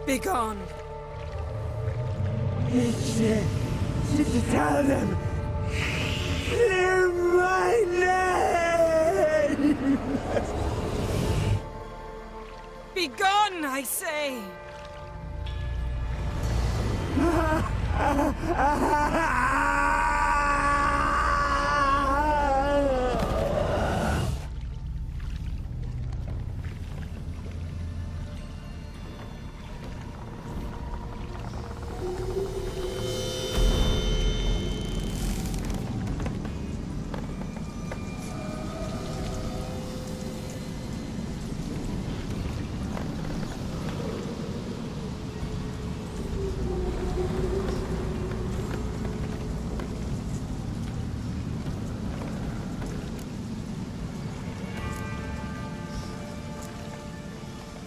Begone! Tell them! Clear my name! Begone, I say!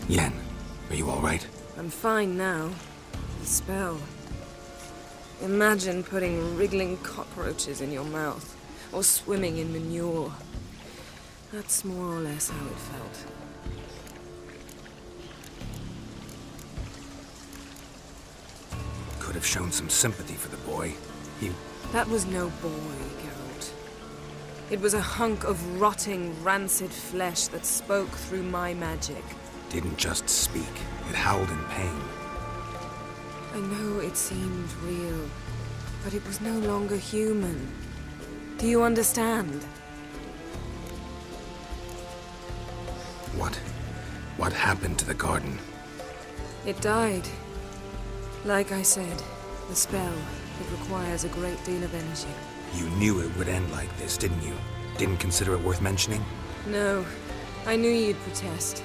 Yen, are you all right? I'm fine now. The spell. Imagine putting wriggling cockroaches in your mouth, or swimming in manure. That's more or less how it felt. Could have shown some sympathy for the boy. That was no boy, Geralt. It was a hunk of rotting, rancid flesh that spoke through my magic. Didn't just speak. It howled in pain. I know it seemed real, but it was no longer human. Do you understand? What happened to the garden? It died. Like I said, the spell, it requires a great deal of energy. You knew it would end like this, didn't you? Didn't consider it worth mentioning? No, I knew you'd protest.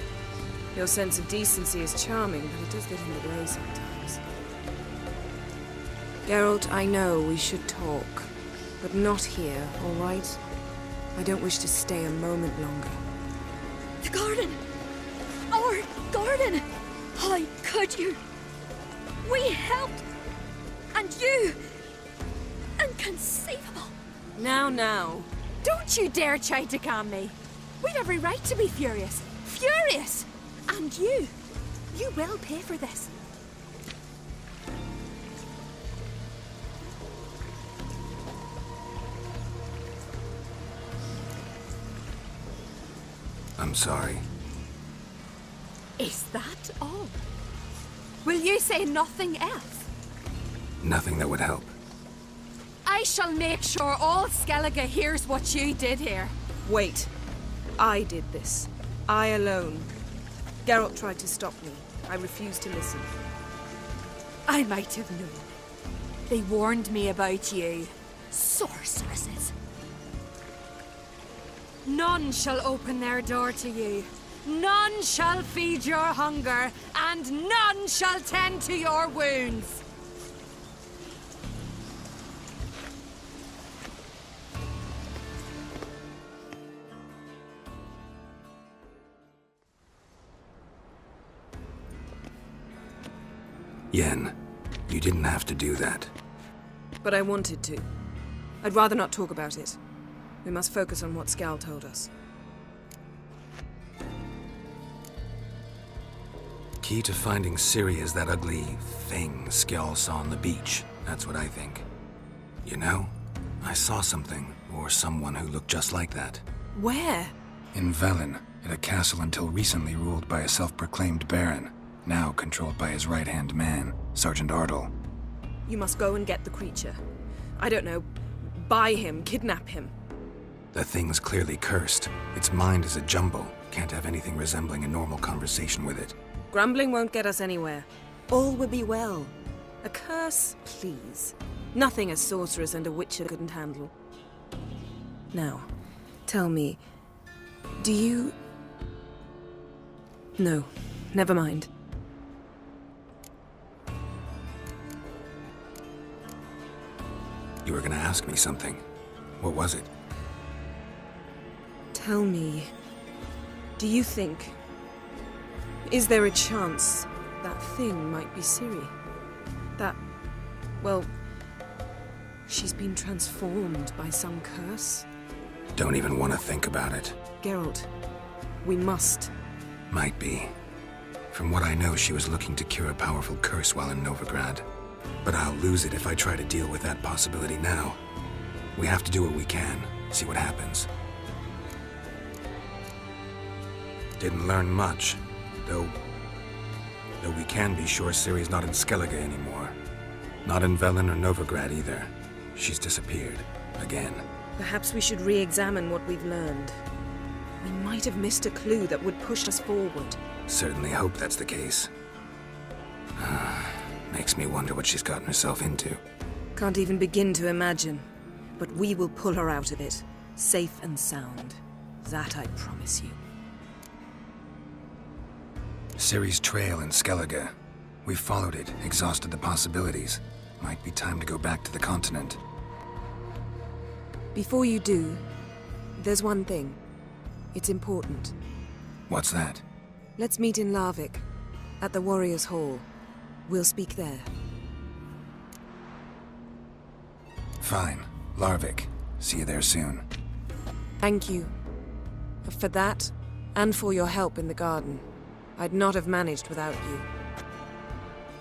Your sense of decency is charming, but it does get in the way sometimes. Geralt, I know we should talk, but not here, all right? I don't wish to stay a moment longer. The garden! Our garden! How could you? We helped! And you! Inconceivable! Now. Don't you dare try to calm me! We'd every right to be furious! Furious! And you will pay for this. I'm sorry. Is that all? Will you say nothing else? Nothing that would help. I shall make sure all Skellige hears what you did here. Wait. I did this. I alone. Geralt tried to stop me. I refused to listen. I might have known. They warned me about you. Sorceresses. None shall open their door to you. None shall feed your hunger, and none shall tend to your wounds. Yen, you didn't have to do that. But I wanted to. I'd rather not talk about it. We must focus on what Scal told us. Key to finding Ciri is that ugly thing Skjall saw on the beach. That's what I think. You know, I saw something, or someone who looked just like that. Where? In Velen, at a castle until recently ruled by a self-proclaimed baron, now controlled by his right-hand man, Sergeant Ardle. You must go and get the creature. I don't know, buy him, kidnap him. The thing's clearly cursed. Its mind is a jumble. Can't have anything resembling a normal conversation with it. Grumbling won't get us anywhere. All will be well. A curse, please. Nothing a sorceress and a witcher couldn't handle. Now, tell me, do you... No, never mind. You were gonna ask me something. What was it? Tell me, do you think... Is there a chance that thing might be Ciri? That... well... she's been transformed by some curse? Don't even want to think about it. Geralt, we must. Might be. From what I know, she was looking to cure a powerful curse while in Novigrad. But I'll lose it if I try to deal with that possibility now. We have to do what we can, see what happens. Didn't learn much, though we can be sure Ciri's not in Skellige anymore. Not in Velen or Novigrad either. She's disappeared. Again. Perhaps we should re-examine what we've learned. We might have missed a clue that would push us forward. Certainly hope that's the case. Makes me wonder what she's gotten herself into. Can't even begin to imagine. But we will pull her out of it, safe and sound. That I promise you. Ciri's trail in Skellige. We've followed it, exhausted the possibilities. Might be time to go back to the continent. Before you do, there's one thing. It's important. What's that? Let's meet in Larvik, at the Warriors' Hall. We'll speak there. Fine. Larvik. See you there soon. Thank you. For that, and for your help in the garden. I'd not have managed without you.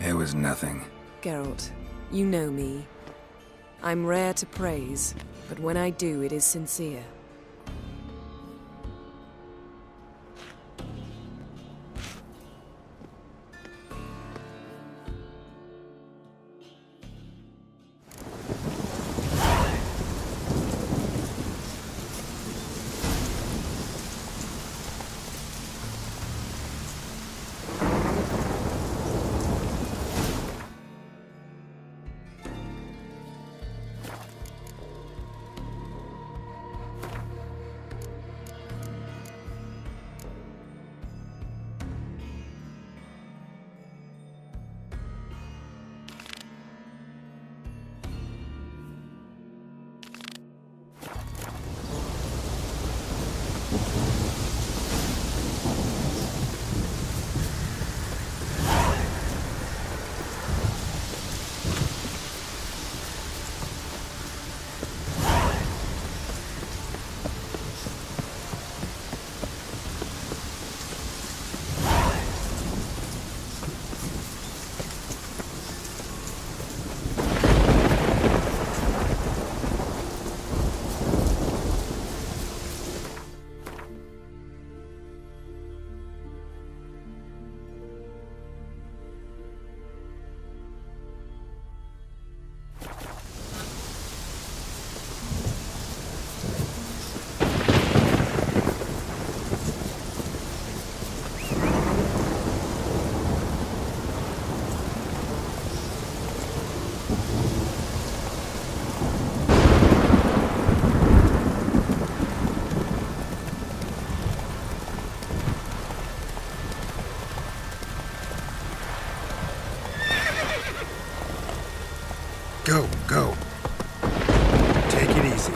It was nothing. Geralt, you know me. I'm rare to praise, but when I do, it is sincere. Go, go. Take it easy.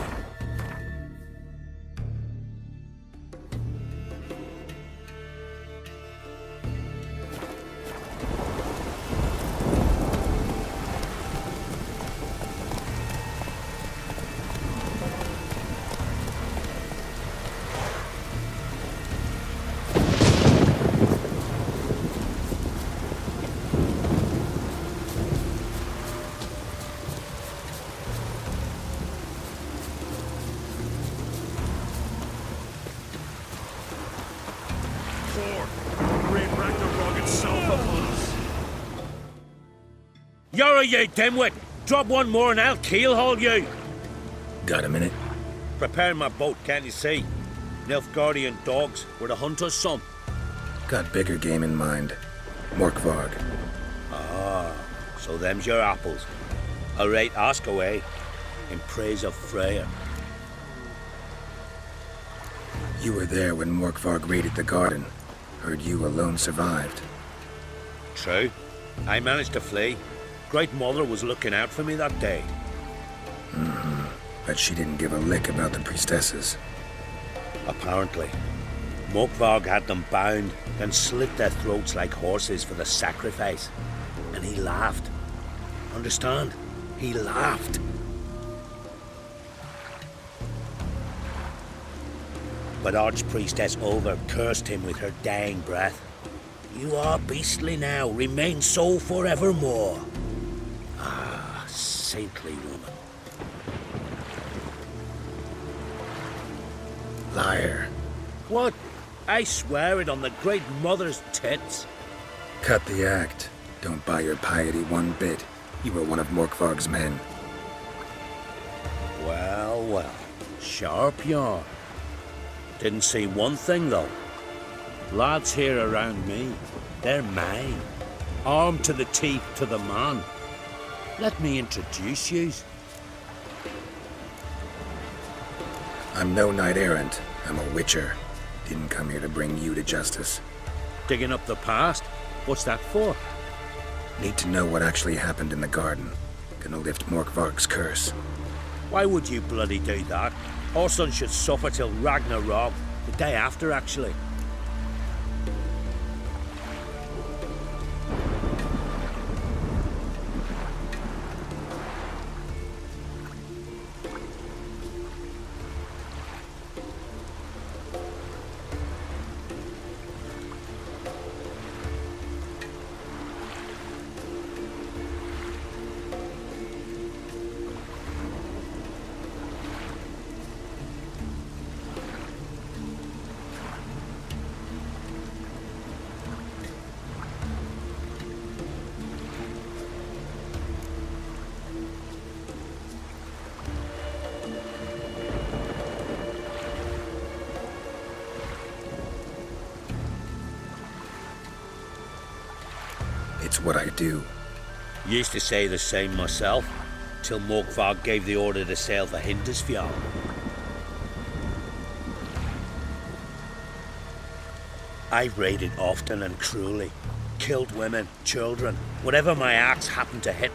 You're you dimwit! Drop one more and I'll keelhaul you! Got a minute? Preparing my boat, can't you see? Nilfgaardian dogs were the hunter's son. Got bigger game in mind. Morkvarg. Ah, so them's your apples. Alright, ask away. In praise of Freya. You were there when Morkvarg raided the garden. Heard you alone survived. True. I managed to flee. Great Mother was looking out for me that day. But she didn't give a lick about the priestesses. Apparently. Morkvarg had them bound, then slit their throats like horses for the sacrifice. And he laughed. Understand? He laughed. But Archpriestess Olver cursed him with her dying breath. You are beastly now, remain so forevermore. Ah, saintly woman. Liar. What? I swear it on the Great Mother's tits. Cut the act. Don't buy your piety one bit. You were one of Morkvarg's men. Well, well. Sharp yarn. Didn't see one thing, though. Lads here around me, they're mine. Armed to the teeth to the man. Let me introduce yous. I'm no knight-errant. I'm a witcher. Didn't come here to bring you to justice. Digging up the past? What's that for? Need to know what actually happened in the garden. Gonna lift Morkvarg's curse. Why would you bloody do that? Our son should suffer till Ragnarok. The day after, actually. It's what I do. Used to say the same myself, till Morkvarg gave the order to sail for Hindisfjall. I raided often and cruelly. Killed women, children, whatever my axe happened to hit.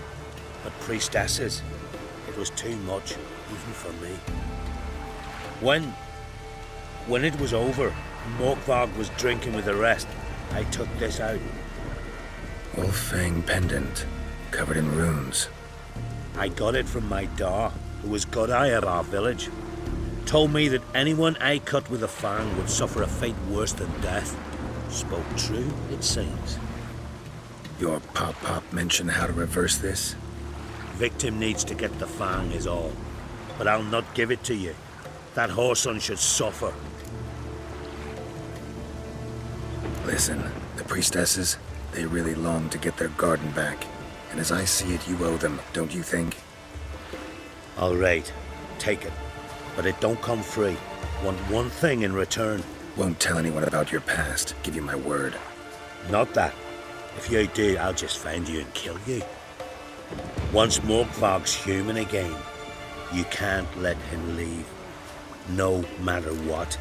But priestesses, it was too much, even for me. When it was over, Morkvarg was drinking with the rest, I took this out. Wolf-fang pendant, covered in runes. I got it from my da, who was Godai of our village. Told me that anyone I cut with a fang would suffer a fate worse than death. Spoke true, it seems. Your pop-pop mentioned how to reverse this? Victim needs to get the fang is all. But I'll not give it to you. That whoreson should suffer. Listen, the priestesses, they really long to get their garden back. And as I see it, you owe them, don't you think? All right, take it. But it don't come free. Want one thing in return. Won't tell anyone about your past, give you my word. Not that. If you do, I'll just find you and kill you. Once Morkvarg's human again, you can't let him leave. No matter what.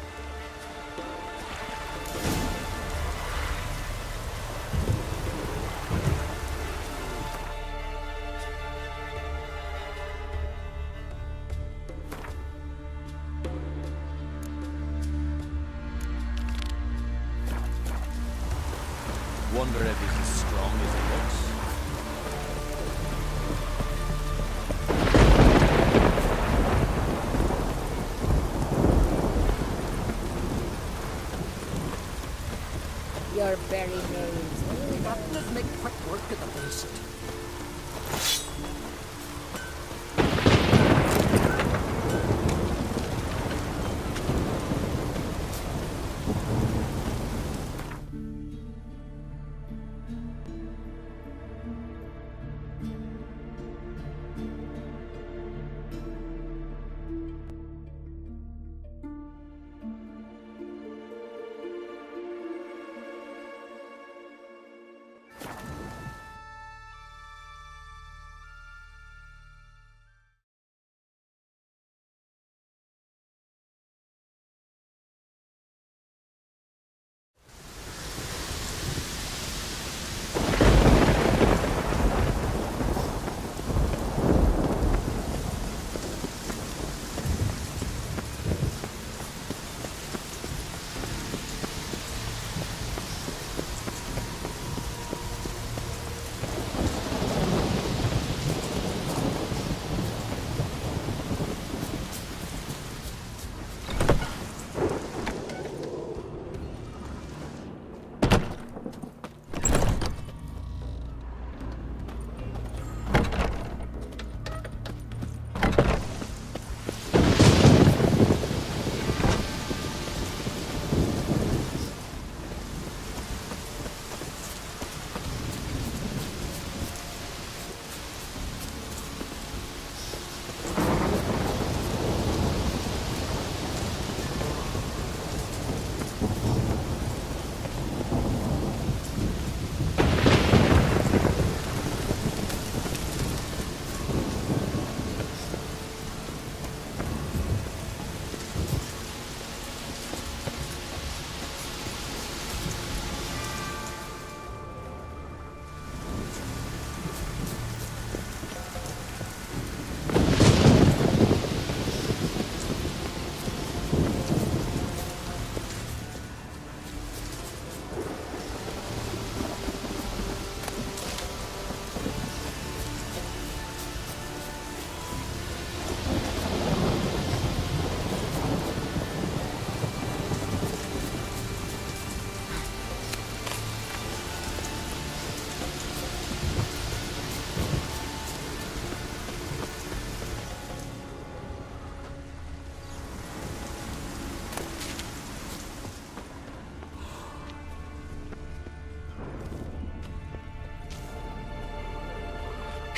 Wonder if he's as strong as he looks. Your very names. Let's make quick work of the beast.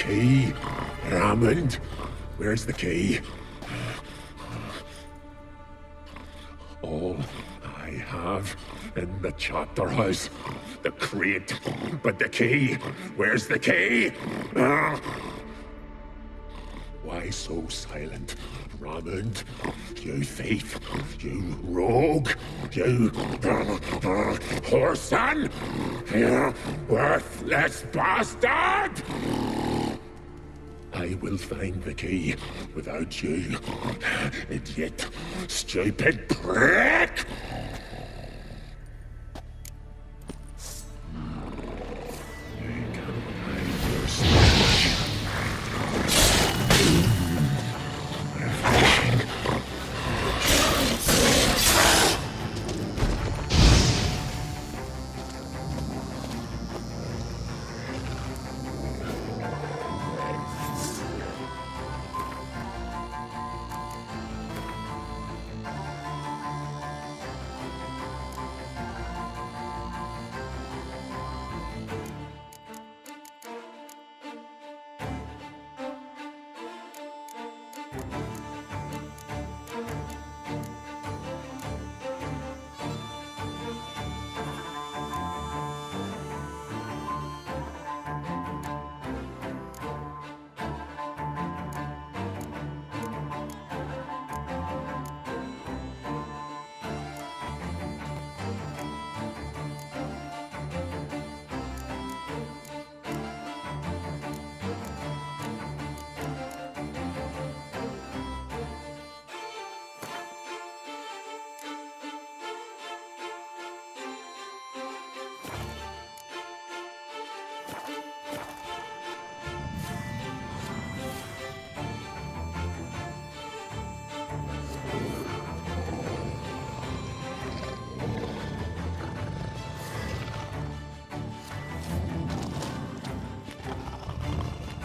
key? Raymond, where's the key? All I have in the chapter house, the crate, but the key, where's the key? Why so silent, Raymond? You thief, you rogue, you whoreson, you worthless bastard! I will find the key without you, idiot, stupid prick! You can't hide your snatch.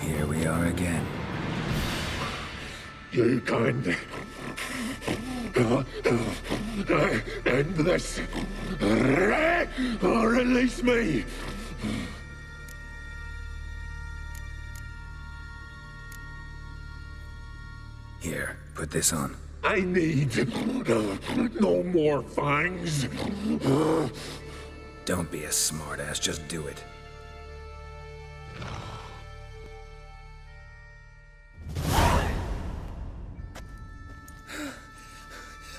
Here we are again. You can't end this. Or release me. Here, put this on. I need no more fangs. Don't be a smartass, just do it.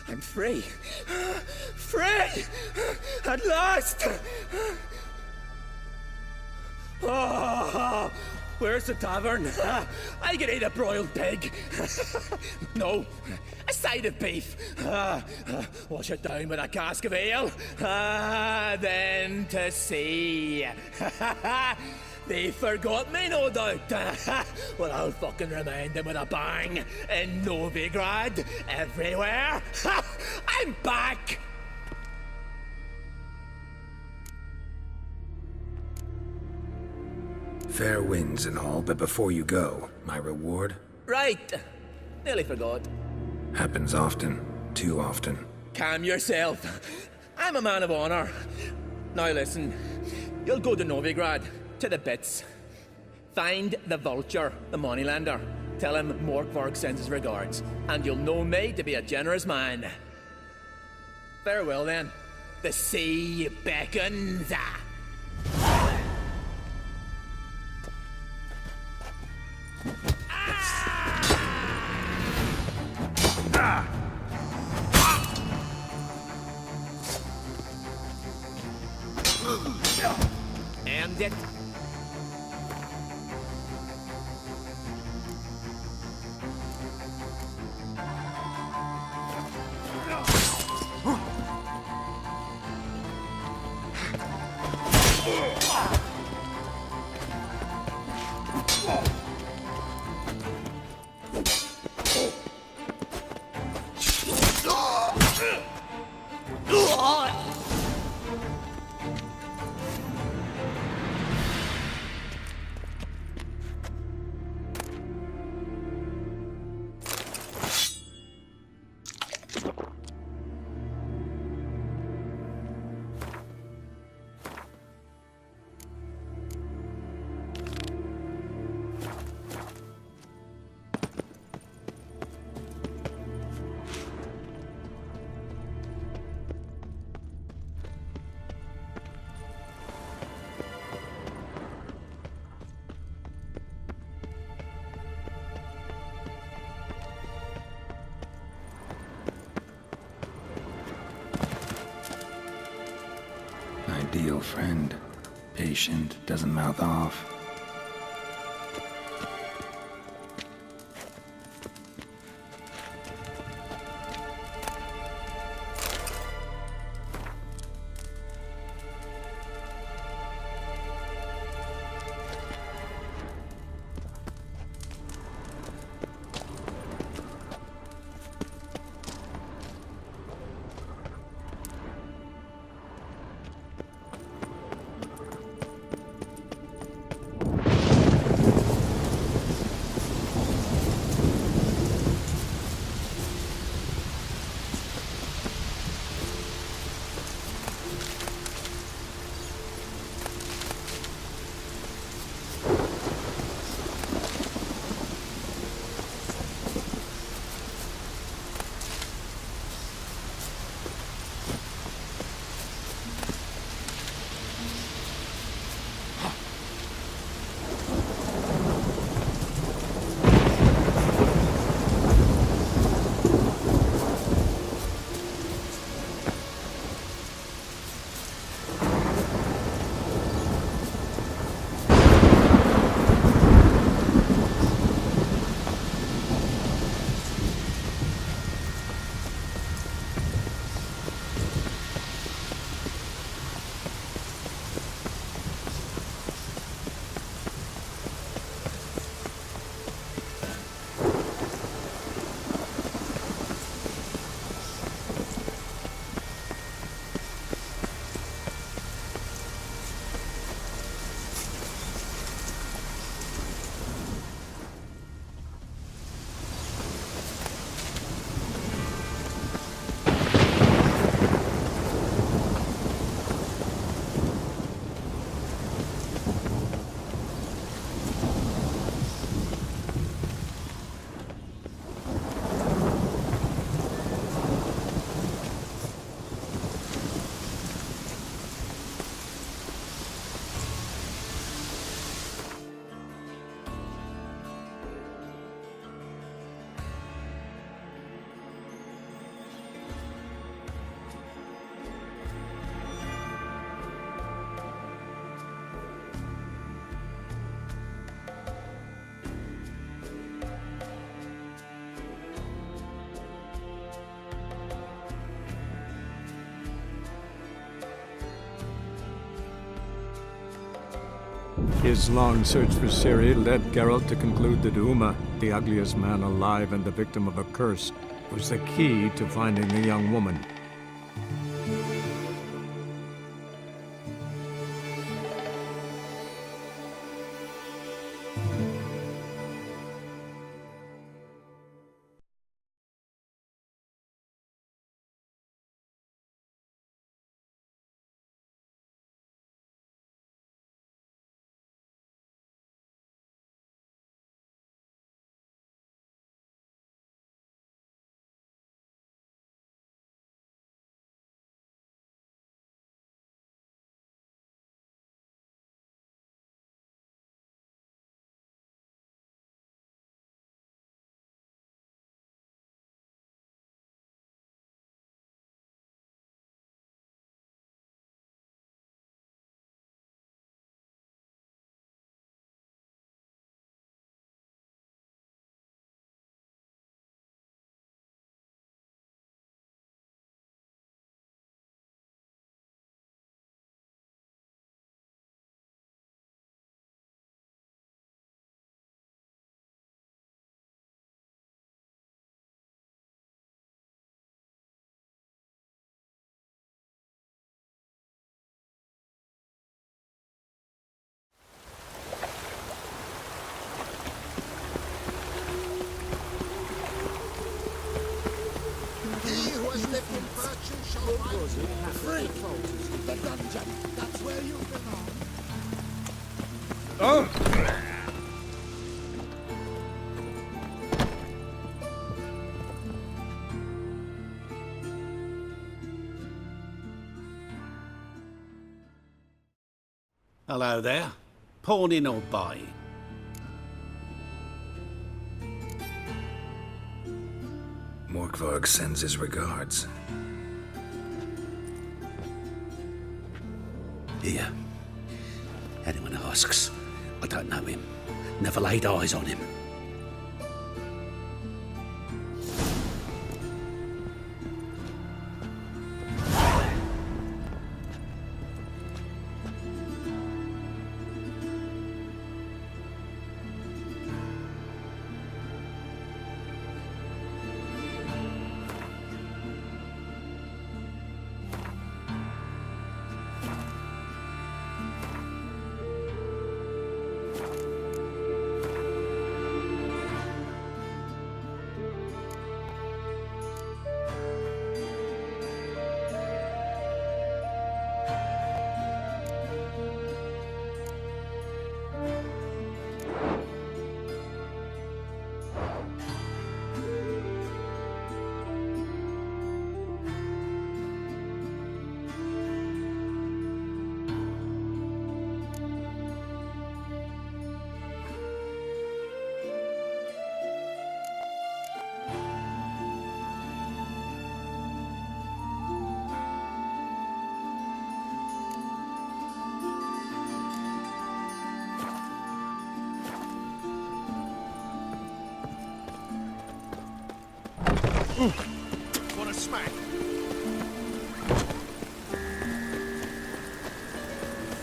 I'm free. Free! At last! Oh, where's the tavern? I can eat a broiled pig. No, a side of beef. Wash it down with a cask of ale. Then to sea. They forgot me, no doubt. Well, I'll fucking remind them with a bang. In Novigrad, everywhere. I'm back! Fair winds and all, but before you go, my reward? Right. Nearly forgot. Happens often. Too often. Calm yourself. I'm a man of honor. Now listen. You'll go to Novigrad. To the bits. Find the Vulture, the moneylender. Tell him Morkvarg sends his regards, and you'll know me to be a generous man. Farewell then. The sea beckons. End it. ideal friend. Patient, doesn't mouth off. His long search for Ciri led Geralt to conclude that Uma, the ugliest man alive and the victim of a curse, was the key to finding the young woman. Hello there. Pawning or buying? Morkvarg sends his regards. Here. Anyone asks, I don't know him. Never laid eyes on him. What a smack!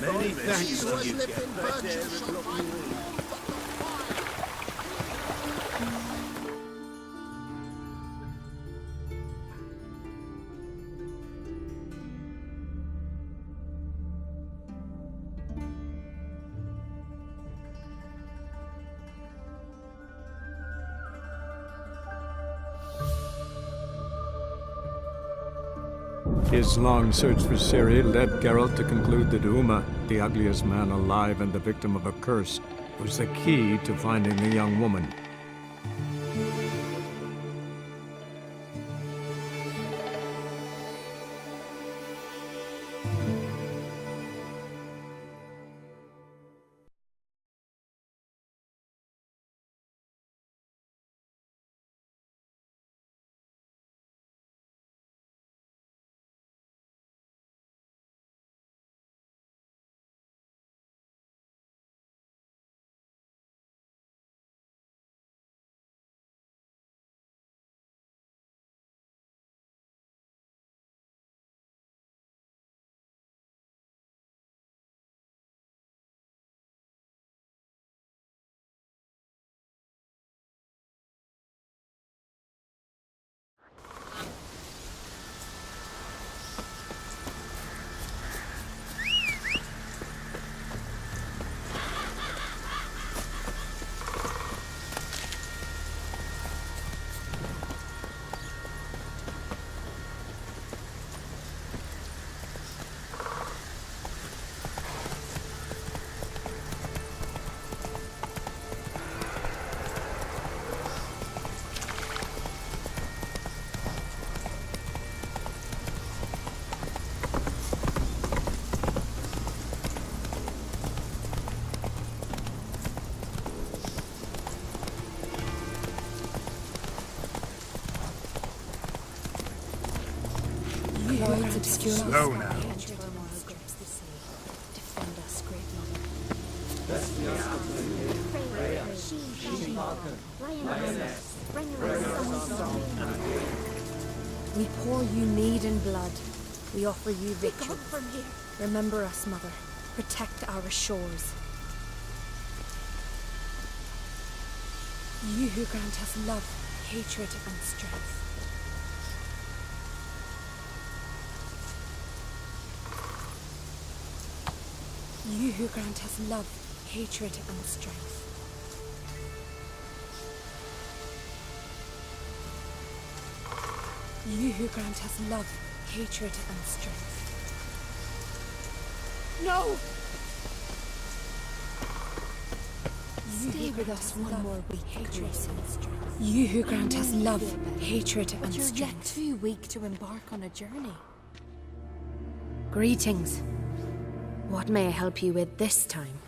Many thanks to you. His long search for Ciri led Geralt to conclude that Uma, the ugliest man alive and the victim of a curse, was the key to finding the young woman. Slow now. We pour you mead and blood. We offer you victory. Remember us, Mother. Protect our shores. You who grant us love, hatred, and strength. You who grant us love, hatred, and strength. You who grant us love, hatred, and strength. No! Stay with us one more week, hatred and strength. You who grant us love, hatred, and strength. You're yet too weak to embark on a journey. Greetings. What may I help you with this time?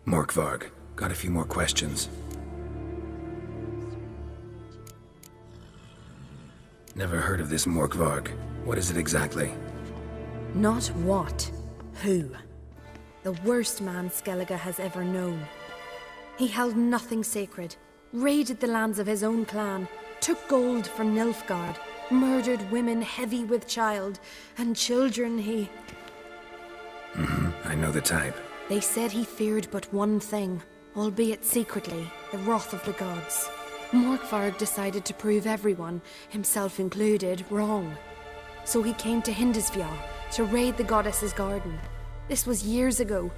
Morkvarg, got a few more questions. Never heard of this Morkvarg. What is it exactly? Not what, who. The worst man Skellige has ever known. He held nothing sacred, raided the lands of his own clan, took gold from Nilfgaard, murdered women heavy with child, and children he... I know the type. They said he feared but one thing, albeit secretly, the wrath of the gods. Morkvarg decided to prove everyone, himself included, wrong. So he came to Hindisvja to raid the goddess's garden. This was years ago.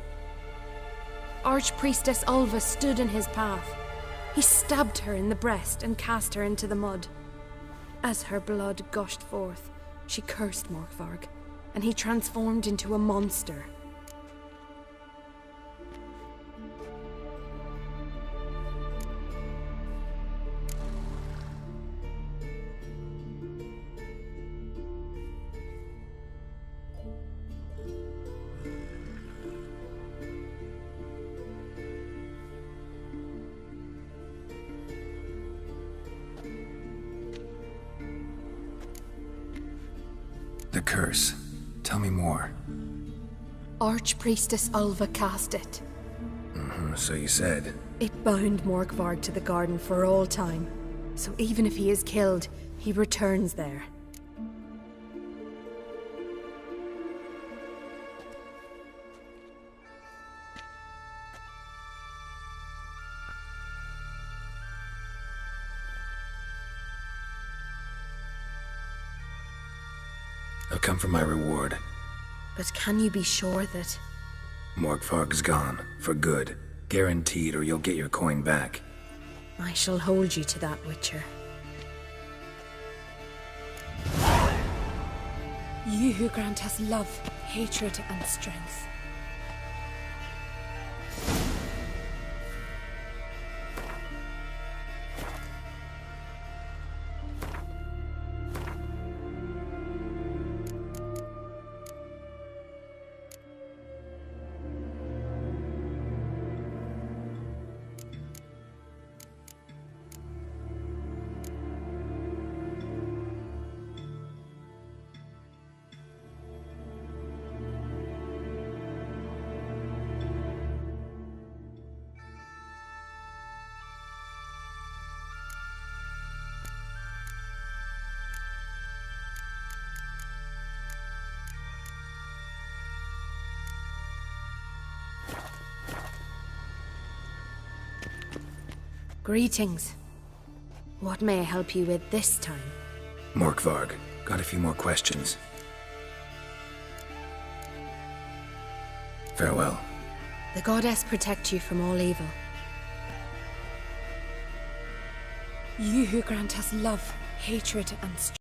Archpriestess Ulva stood in his path. He stabbed her in the breast and cast her into the mud. As her blood gushed forth, she cursed Morkvarg, and he transformed into a monster. The curse. Tell me more. Archpriestess Ulva cast it. So you said. It bound Morkvarg to the garden for all time. So even if he is killed, he returns there. I've come for my reward. But can you be sure that... Morkvarg's gone. For good. Guaranteed, or you'll get your coin back. I shall hold you to that, Witcher. You who grant us love, hatred, and strength. Greetings. What may I help you with this time? Morkvarg. Got a few more questions. Farewell. The goddess protect you from all evil. You who grant us love, hatred, and strength.